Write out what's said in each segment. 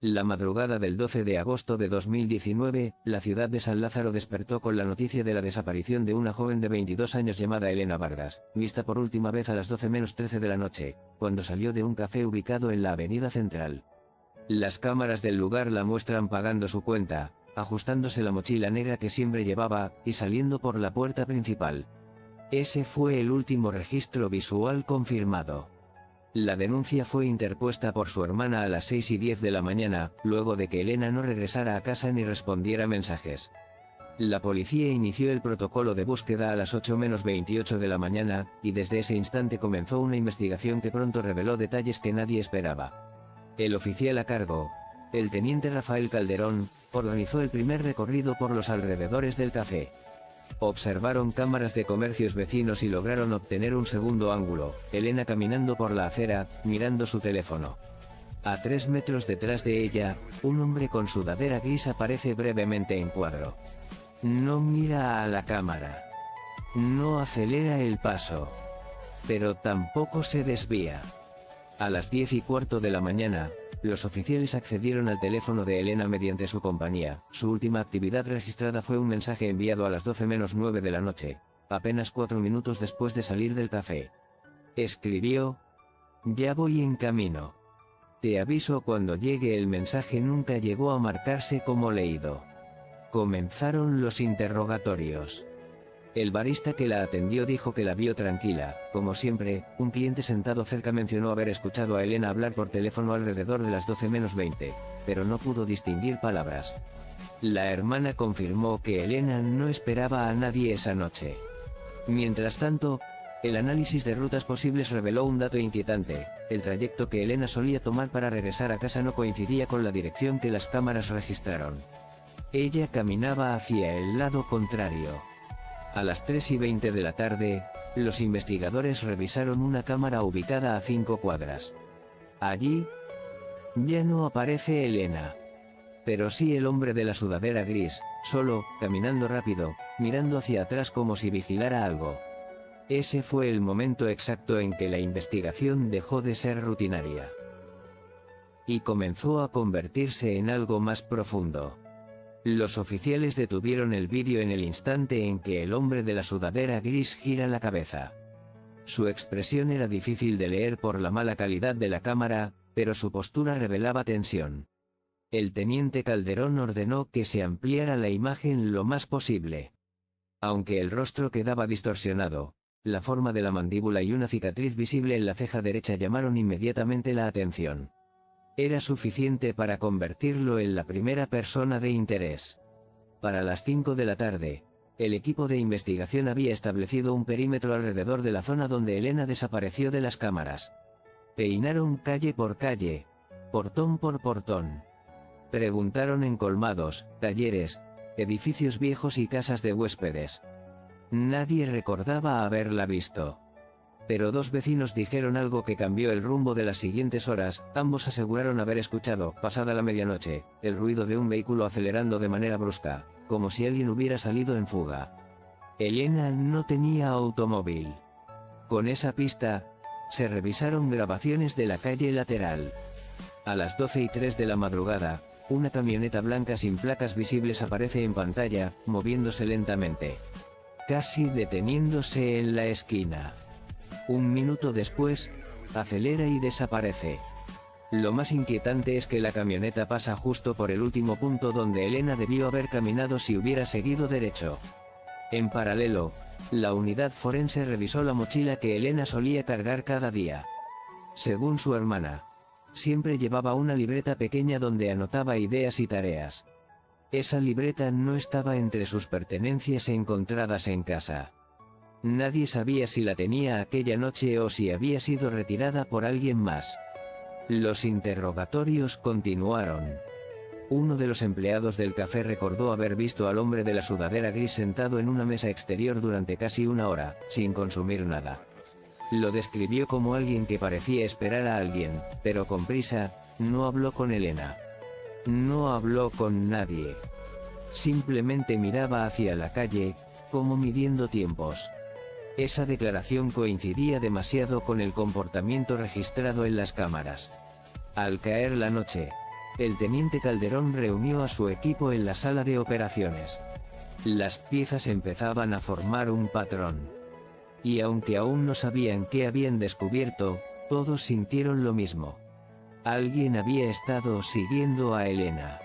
La madrugada del 12 de agosto de 2019, la ciudad de San Lázaro despertó con la noticia de la desaparición de una joven de 22 años llamada Elena Vargas, vista por última vez a las 12:13 de la noche, cuando salió de un café ubicado en la Avenida Central. Las cámaras del lugar la muestran pagando su cuenta, ajustándose la mochila negra que siempre llevaba, y saliendo por la puerta principal. Ese fue el último registro visual confirmado. La denuncia fue interpuesta por su hermana a las 6:10 de la mañana, luego de que Elena no regresara a casa ni respondiera mensajes. La policía inició el protocolo de búsqueda a las 8:28 de la mañana, y desde ese instante comenzó una investigación que pronto reveló detalles que nadie esperaba. El oficial a cargo, el teniente Rafael Calderón, organizó el primer recorrido por los alrededores del café. Observaron cámaras de comercios vecinos y lograron obtener un segundo ángulo, Elena caminando por la acera, mirando su teléfono. A 3 metros detrás de ella, un hombre con sudadera gris aparece brevemente en cuadro. No mira a la cámara. No acelera el paso. Pero tampoco se desvía. A las 10:15 de la mañana, los oficiales accedieron al teléfono de Elena mediante su compañía. Su última actividad registrada fue un mensaje enviado a las 12:09 de la noche, apenas 4 minutos después de salir del café. Escribió: "Ya voy en camino. Te aviso cuando llegue". El mensaje nunca llegó a marcarse como leído. Comenzaron los interrogatorios. El barista que la atendió dijo que la vio tranquila. Como siempre, un cliente sentado cerca mencionó haber escuchado a Elena hablar por teléfono alrededor de las 12:20, pero no pudo distinguir palabras. La hermana confirmó que Elena no esperaba a nadie esa noche. Mientras tanto, el análisis de rutas posibles reveló un dato inquietante: el trayecto que Elena solía tomar para regresar a casa no coincidía con la dirección que las cámaras registraron. Ella caminaba hacia el lado contrario. A las 3:20 de la tarde, los investigadores revisaron una cámara ubicada a 5 cuadras. Allí, ya no aparece Elena. Pero sí el hombre de la sudadera gris, solo, caminando rápido, mirando hacia atrás como si vigilara algo. Ese fue el momento exacto en que la investigación dejó de ser rutinaria y comenzó a convertirse en algo más profundo. Los oficiales detuvieron el vídeo en el instante en que el hombre de la sudadera gris gira la cabeza. Su expresión era difícil de leer por la mala calidad de la cámara, pero su postura revelaba tensión. El teniente Calderón ordenó que se ampliara la imagen lo más posible. Aunque el rostro quedaba distorsionado, la forma de la mandíbula y una cicatriz visible en la ceja derecha llamaron inmediatamente la atención. Era suficiente para convertirlo en la primera persona de interés. Para las 5 de la tarde, el equipo de investigación había establecido un perímetro alrededor de la zona donde Elena desapareció de las cámaras. Peinaron calle por calle, portón por portón. Preguntaron en colmados, talleres, edificios viejos y casas de huéspedes. Nadie recordaba haberla visto. Pero 2 vecinos dijeron algo que cambió el rumbo de las siguientes horas. Ambos aseguraron haber escuchado, pasada la medianoche, el ruido de un vehículo acelerando de manera brusca, como si alguien hubiera salido en fuga. Elena no tenía automóvil. Con esa pista, se revisaron grabaciones de la calle lateral. A las 12:03 de la madrugada, una camioneta blanca sin placas visibles aparece en pantalla, moviéndose lentamente, casi deteniéndose en la esquina. Un minuto después, acelera y desaparece. Lo más inquietante es que la camioneta pasa justo por el último punto donde Elena debió haber caminado si hubiera seguido derecho. En paralelo, la unidad forense revisó la mochila que Elena solía cargar cada día. Según su hermana, siempre llevaba una libreta pequeña donde anotaba ideas y tareas. Esa libreta no estaba entre sus pertenencias encontradas en casa. Nadie sabía si la tenía aquella noche o si había sido retirada por alguien más. Los interrogatorios continuaron. Uno de los empleados del café recordó haber visto al hombre de la sudadera gris sentado en una mesa exterior durante casi 1 hora, sin consumir nada. Lo describió como alguien que parecía esperar a alguien, pero con prisa. No habló con Elena. No habló con nadie. Simplemente miraba hacia la calle, como midiendo tiempos. Esa declaración coincidía demasiado con el comportamiento registrado en las cámaras. Al caer la noche, el teniente Calderón reunió a su equipo en la sala de operaciones. Las piezas empezaban a formar un patrón. Y aunque aún no sabían qué habían descubierto, todos sintieron lo mismo. Alguien había estado siguiendo a Elena.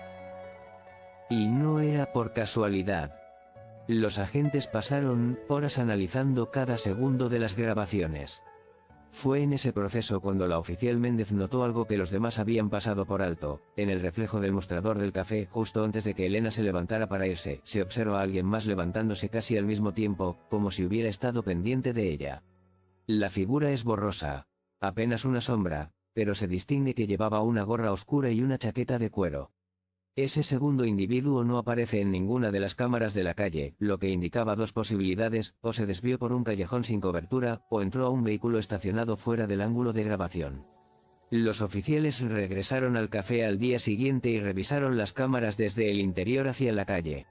Y no era por casualidad. Los agentes pasaron horas analizando cada segundo de las grabaciones. Fue en ese proceso cuando la oficial Méndez notó algo que los demás habían pasado por alto. En el reflejo del mostrador del café, justo antes de que Elena se levantara para irse, se observa a alguien más levantándose casi al mismo tiempo, como si hubiera estado pendiente de ella. La figura es borrosa, apenas una sombra, pero se distingue que llevaba una gorra oscura y una chaqueta de cuero. Ese segundo individuo no aparece en ninguna de las cámaras de la calle, lo que indicaba dos posibilidades: o se desvió por un callejón sin cobertura, o entró a un vehículo estacionado fuera del ángulo de grabación. Los oficiales regresaron al café al día siguiente y revisaron las cámaras desde el interior hacia la calle.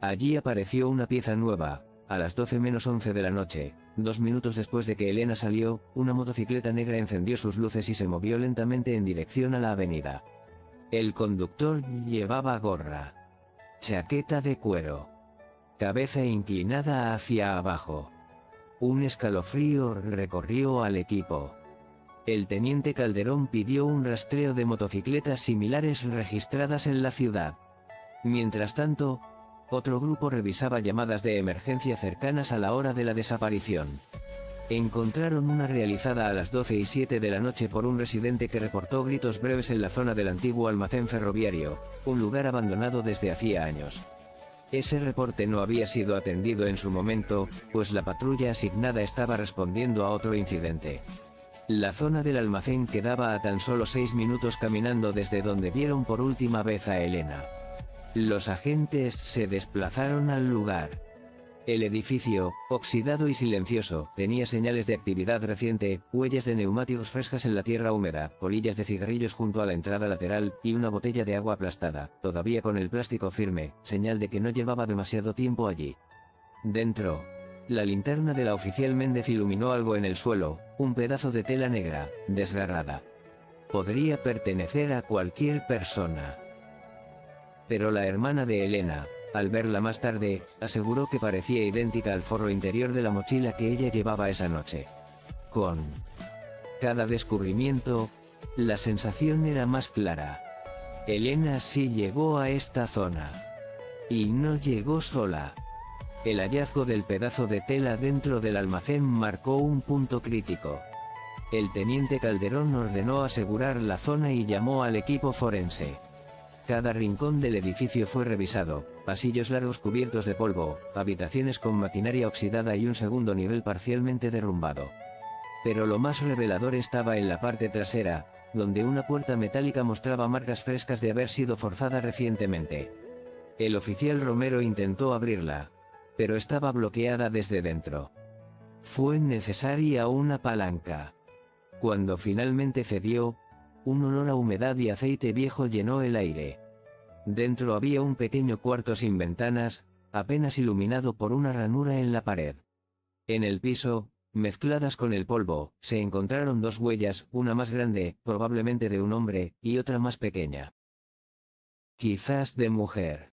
Allí apareció una pieza nueva. A las 12:11 de la noche, 2 minutos después de que Elena salió, una motocicleta negra encendió sus luces y se movió lentamente en dirección a la avenida. El conductor llevaba gorra, chaqueta de cuero, cabeza inclinada hacia abajo. Un escalofrío recorrió al equipo. El teniente Calderón pidió un rastreo de motocicletas similares registradas en la ciudad. Mientras tanto, otro grupo revisaba llamadas de emergencia cercanas a la hora de la desaparición. Encontraron una realizada a las 12:07 de la noche por un residente que reportó gritos breves en la zona del antiguo almacén ferroviario, un lugar abandonado desde hacía años. Ese reporte no había sido atendido en su momento, pues la patrulla asignada estaba respondiendo a otro incidente. La zona del almacén quedaba a tan solo 6 minutos caminando desde donde vieron por última vez a Elena. Los agentes se desplazaron al lugar. El edificio, oxidado y silencioso, tenía señales de actividad reciente, huellas de neumáticos frescas en la tierra húmeda, colillas de cigarrillos junto a la entrada lateral, y una botella de agua aplastada, todavía con el plástico firme, señal de que no llevaba demasiado tiempo allí. Dentro, la linterna de la oficial Méndez iluminó algo en el suelo, un pedazo de tela negra, desgarrada. Podría pertenecer a cualquier persona. Pero la hermana de Elena, al verla más tarde, aseguró que parecía idéntica al forro interior de la mochila que ella llevaba esa noche. Con cada descubrimiento, la sensación era más clara. Elena sí llegó a esta zona. Y no llegó sola. El hallazgo del pedazo de tela dentro del almacén marcó un punto crítico. El teniente Calderón ordenó asegurar la zona y llamó al equipo forense. Cada rincón del edificio fue revisado, pasillos largos cubiertos de polvo, habitaciones con maquinaria oxidada y un segundo nivel parcialmente derrumbado. Pero lo más revelador estaba en la parte trasera, donde una puerta metálica mostraba marcas frescas de haber sido forzada recientemente. El oficial Romero intentó abrirla, pero estaba bloqueada desde dentro. Fue necesaria una palanca. Cuando finalmente cedió, un olor a humedad y aceite viejo llenó el aire. Dentro había un pequeño cuarto sin ventanas, apenas iluminado por una ranura en la pared. En el piso, mezcladas con el polvo, se encontraron dos huellas, una más grande, probablemente de un hombre, y otra más pequeña. Quizás de mujer.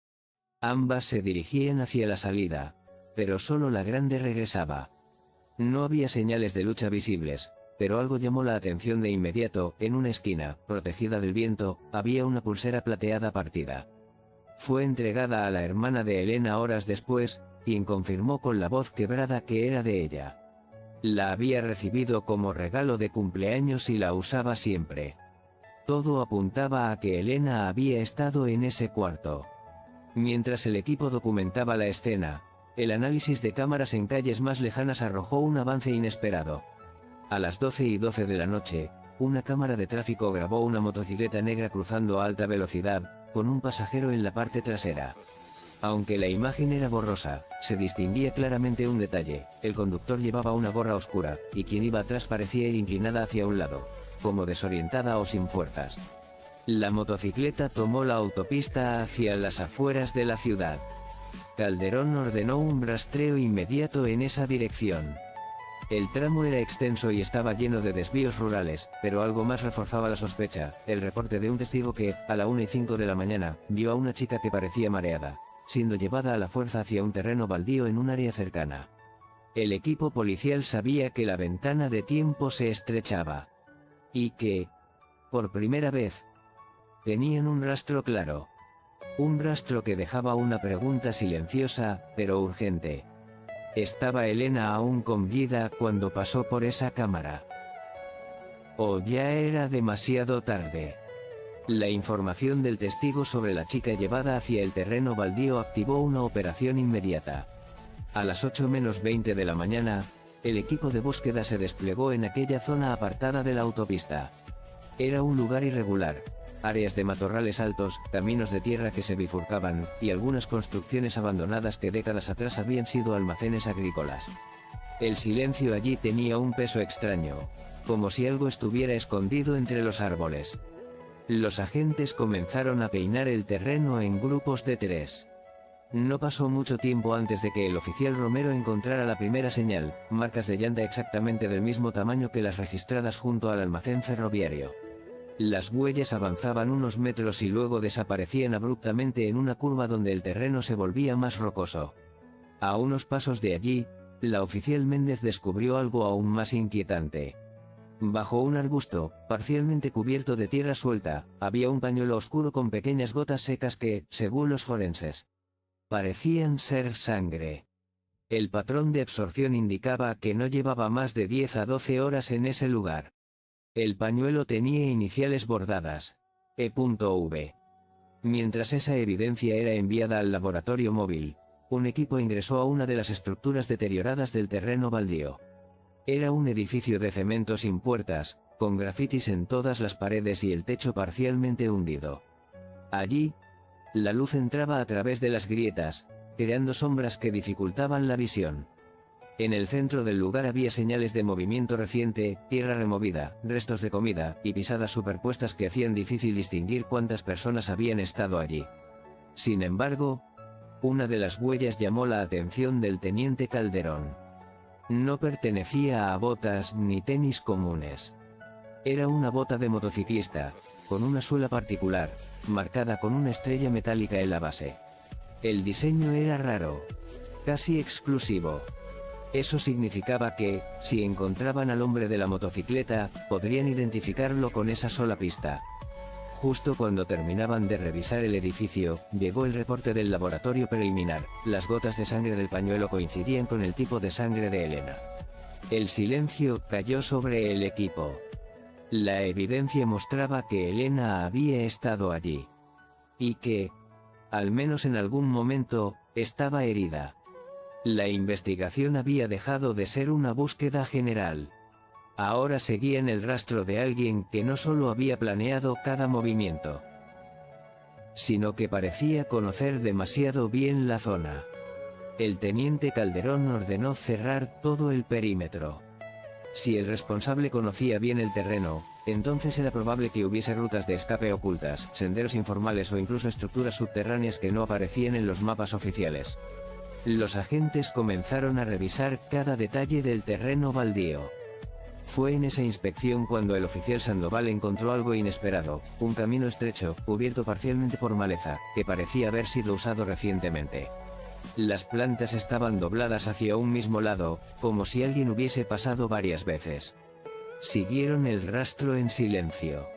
Ambas se dirigían hacia la salida, pero solo la grande regresaba. No había señales de lucha visibles, pero algo llamó la atención de inmediato. En una esquina, protegida del viento, había una pulsera plateada partida. Fue entregada a la hermana de Elena horas después, quien confirmó con la voz quebrada que era de ella. La había recibido como regalo de cumpleaños y la usaba siempre. Todo apuntaba a que Elena había estado en ese cuarto. Mientras el equipo documentaba la escena, el análisis de cámaras en calles más lejanas arrojó un avance inesperado. A las 12:12 de la noche, una cámara de tráfico grabó una motocicleta negra cruzando a alta velocidad, con un pasajero en la parte trasera. Aunque la imagen era borrosa, se distinguía claramente un detalle: el conductor llevaba una gorra oscura, y quien iba atrás parecía ir inclinada hacia un lado, como desorientada o sin fuerzas. La motocicleta tomó la autopista hacia las afueras de la ciudad. Calderón ordenó un rastreo inmediato en esa dirección. El tramo era extenso y estaba lleno de desvíos rurales, pero algo más reforzaba la sospecha: el reporte de un testigo que, a la 1:05 de la mañana, vio a una chica que parecía mareada, siendo llevada a la fuerza hacia un terreno baldío en un área cercana. El equipo policial sabía que la ventana de tiempo se estrechaba. Y que, por primera vez, tenían un rastro claro. Un rastro que dejaba una pregunta silenciosa, pero urgente. ¿Estaba Elena aún con vida cuando pasó por esa cámara? ¿O ya era demasiado tarde? La información del testigo sobre la chica llevada hacia el terreno baldío activó una operación inmediata. A las 8:20 de la mañana, el equipo de búsqueda se desplegó en aquella zona apartada de la autopista. Era un lugar irregular. Áreas de matorrales altos, caminos de tierra que se bifurcaban, y algunas construcciones abandonadas que décadas atrás habían sido almacenes agrícolas. El silencio allí tenía un peso extraño, como si algo estuviera escondido entre los árboles. Los agentes comenzaron a peinar el terreno en grupos de 3. No pasó mucho tiempo antes de que el oficial Romero encontrara la primera señal: marcas de llanta exactamente del mismo tamaño que las registradas junto al almacén ferroviario. Las huellas avanzaban unos metros y luego desaparecían abruptamente en una curva donde el terreno se volvía más rocoso. A unos pasos de allí, la oficial Méndez descubrió algo aún más inquietante. Bajo un arbusto, parcialmente cubierto de tierra suelta, había un pañuelo oscuro con pequeñas gotas secas que, según los forenses, parecían ser sangre. El patrón de absorción indicaba que no llevaba más de 10 a 12 horas en ese lugar. El pañuelo tenía iniciales bordadas: E.V. Mientras esa evidencia era enviada al laboratorio móvil, un equipo ingresó a una de las estructuras deterioradas del terreno baldío. Era un edificio de cemento sin puertas, con grafitis en todas las paredes y el techo parcialmente hundido. Allí, la luz entraba a través de las grietas, creando sombras que dificultaban la visión. En el centro del lugar había señales de movimiento reciente, tierra removida, restos de comida, y pisadas superpuestas que hacían difícil distinguir cuántas personas habían estado allí. Sin embargo, una de las huellas llamó la atención del teniente Calderón. No pertenecía a botas ni tenis comunes. Era una bota de motociclista, con una suela particular, marcada con una estrella metálica en la base. El diseño era raro, casi exclusivo. Eso significaba que, si encontraban al hombre de la motocicleta, podrían identificarlo con esa sola pista. Justo cuando terminaban de revisar el edificio, llegó el reporte del laboratorio preliminar: las gotas de sangre del pañuelo coincidían con el tipo de sangre de Elena. El silencio cayó sobre el equipo. La evidencia mostraba que Elena había estado allí. Y que, al menos en algún momento, estaba herida. La investigación había dejado de ser una búsqueda general. Ahora seguían el rastro de alguien que no solo había planeado cada movimiento, sino que parecía conocer demasiado bien la zona. El teniente Calderón ordenó cerrar todo el perímetro. Si el responsable conocía bien el terreno, entonces era probable que hubiese rutas de escape ocultas, senderos informales o incluso estructuras subterráneas que no aparecían en los mapas oficiales. Los agentes comenzaron a revisar cada detalle del terreno baldío. Fue en esa inspección cuando el oficial Sandoval encontró algo inesperado: un camino estrecho, cubierto parcialmente por maleza, que parecía haber sido usado recientemente. Las plantas estaban dobladas hacia un mismo lado, como si alguien hubiese pasado varias veces. Siguieron el rastro en silencio.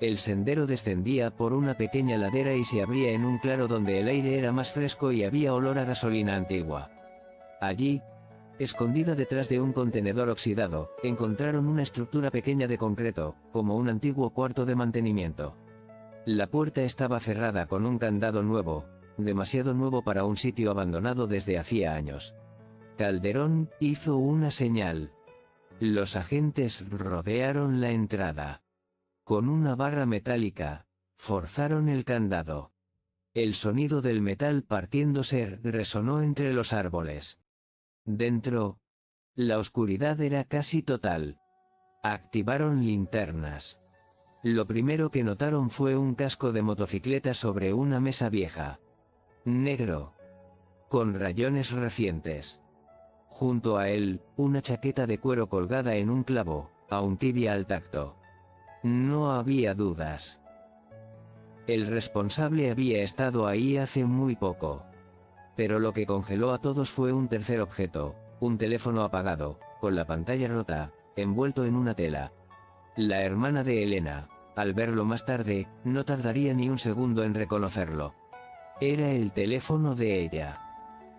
El sendero descendía por una pequeña ladera y se abría en un claro donde el aire era más fresco y había olor a gasolina antigua. Allí, escondida detrás de un contenedor oxidado, encontraron una estructura pequeña de concreto, como un antiguo cuarto de mantenimiento. La puerta estaba cerrada con un candado nuevo, demasiado nuevo para un sitio abandonado desde hacía años. Calderón hizo una señal. Los agentes rodearon la entrada. Con una barra metálica, forzaron el candado. El sonido del metal partiéndose resonó entre los árboles. Dentro, la oscuridad era casi total. Activaron linternas. Lo primero que notaron fue un casco de motocicleta sobre una mesa vieja. Negro, con rayones recientes. Junto a él, una chaqueta de cuero colgada en un clavo, aún tibia al tacto. No había dudas. El responsable había estado ahí hace muy poco. Pero lo que congeló a todos fue un tercer objeto, un teléfono apagado, con la pantalla rota, envuelto en una tela. La hermana de Elena, al verlo más tarde, no tardaría ni un segundo en reconocerlo. Era el teléfono de ella.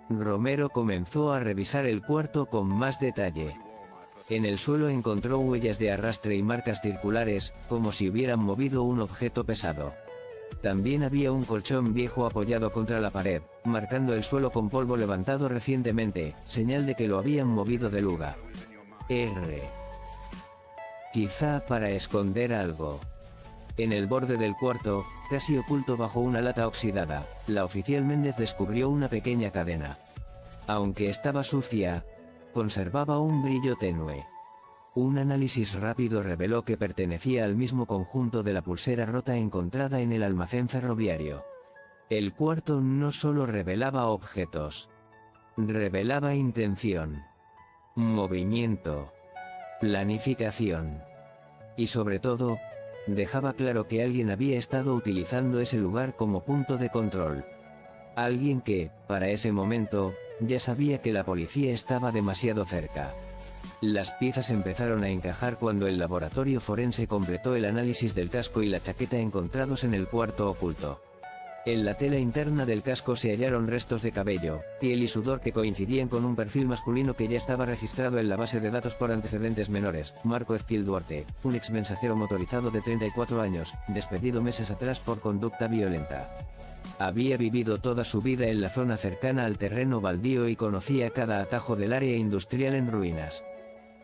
Romero comenzó a revisar el cuarto con más detalle. En el suelo encontró huellas de arrastre y marcas circulares, como si hubieran movido un objeto pesado. También había un colchón viejo apoyado contra la pared, marcando el suelo con polvo levantado recientemente, señal de que lo habían movido del lugar. Quizá para esconder algo. En el borde del cuarto, casi oculto bajo una lata oxidada, la oficial Méndez descubrió una pequeña cadena. Aunque estaba sucia, conservaba un brillo tenue. Un análisis rápido reveló que pertenecía al mismo conjunto de la pulsera rota encontrada en el almacén ferroviario. El cuarto no solo revelaba objetos, revelaba intención, movimiento, planificación. Y sobre todo, dejaba claro que alguien había estado utilizando ese lugar como punto de control. Alguien que, para ese momento, ya sabía que la policía estaba demasiado cerca. Las piezas empezaron a encajar cuando el laboratorio forense completó el análisis del casco y la chaqueta encontrados en el cuarto oculto. En la tela interna del casco se hallaron restos de cabello, piel y sudor que coincidían con un perfil masculino que ya estaba registrado en la base de datos por antecedentes menores. Marco Ezquiel Duarte, un ex mensajero motorizado de 34 años, despedido meses atrás por conducta violenta. Había vivido toda su vida en la zona cercana al terreno baldío y conocía cada atajo del área industrial en ruinas.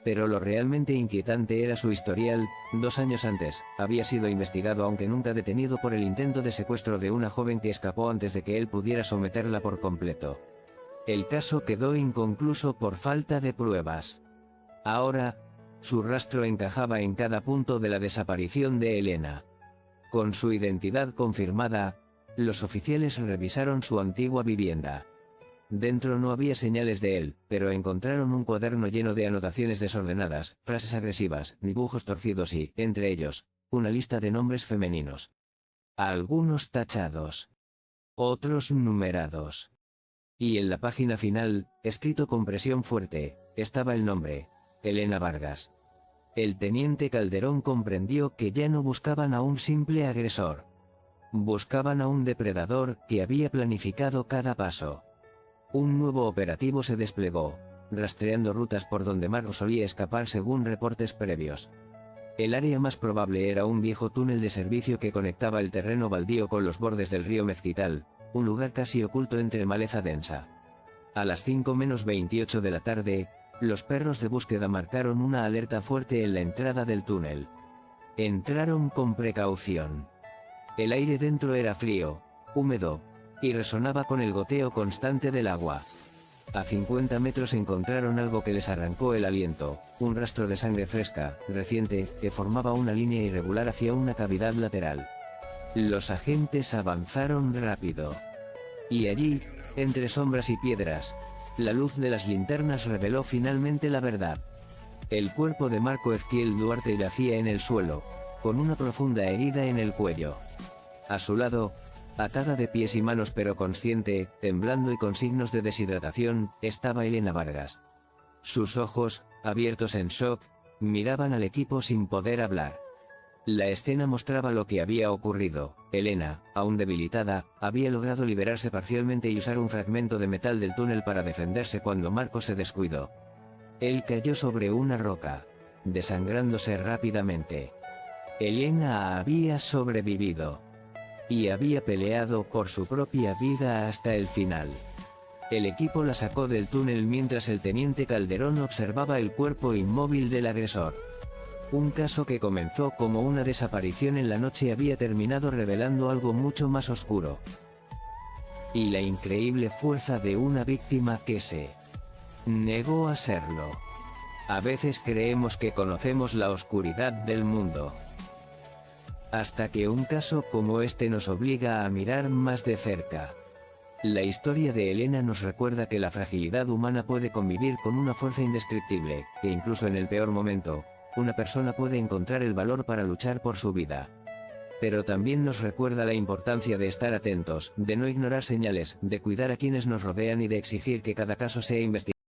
Pero lo realmente inquietante era su historial. 2 años antes, había sido investigado aunque nunca detenido por el intento de secuestro de una joven que escapó antes de que él pudiera someterla por completo. El caso quedó inconcluso por falta de pruebas. Ahora, su rastro encajaba en cada punto de la desaparición de Elena. Con su identidad confirmada, los oficiales revisaron su antigua vivienda. Dentro no había señales de él, pero encontraron un cuaderno lleno de anotaciones desordenadas, frases agresivas, dibujos torcidos y, entre ellos, una lista de nombres femeninos. Algunos tachados. Otros numerados. Y en la página final, escrito con presión fuerte, estaba el nombre: Elena Vargas. El teniente Calderón comprendió que ya no buscaban a un simple agresor. Buscaban a un depredador que había planificado cada paso. Un nuevo operativo se desplegó, rastreando rutas por donde Marco solía escapar según reportes previos. El área más probable era un viejo túnel de servicio que conectaba el terreno baldío con los bordes del río Mezquital, un lugar casi oculto entre maleza densa. A las 5:28 de la tarde, los perros de búsqueda marcaron una alerta fuerte en la entrada del túnel. Entraron con precaución. El aire dentro era frío, húmedo, y resonaba con el goteo constante del agua. A 50 metros encontraron algo que les arrancó el aliento, un rastro de sangre fresca, reciente, que formaba una línea irregular hacia una cavidad lateral. Los agentes avanzaron rápido. Y allí, entre sombras y piedras, la luz de las linternas reveló finalmente la verdad. El cuerpo de Marco Ezquiel Duarte yacía en el suelo, con una profunda herida en el cuello. A su lado, atada de pies y manos pero consciente, temblando y con signos de deshidratación, estaba Elena Vargas. Sus ojos, abiertos en shock, miraban al equipo sin poder hablar. La escena mostraba lo que había ocurrido. Elena, aún debilitada, había logrado liberarse parcialmente y usar un fragmento de metal del túnel para defenderse cuando Marco se descuidó. Él cayó sobre una roca, desangrándose rápidamente. Elena había sobrevivido. Y había peleado por su propia vida hasta el final. El equipo la sacó del túnel mientras el teniente Calderón observaba el cuerpo inmóvil del agresor. Un caso que comenzó como una desaparición en la noche había terminado revelando algo mucho más oscuro. Y la increíble fuerza de una víctima que se negó a serlo. A veces creemos que conocemos la oscuridad del mundo. Hasta que un caso como este nos obliga a mirar más de cerca. La historia de Elena nos recuerda que la fragilidad humana puede convivir con una fuerza indescriptible, que incluso en el peor momento, una persona puede encontrar el valor para luchar por su vida. Pero también nos recuerda la importancia de estar atentos, de no ignorar señales, de cuidar a quienes nos rodean y de exigir que cada caso sea investigado.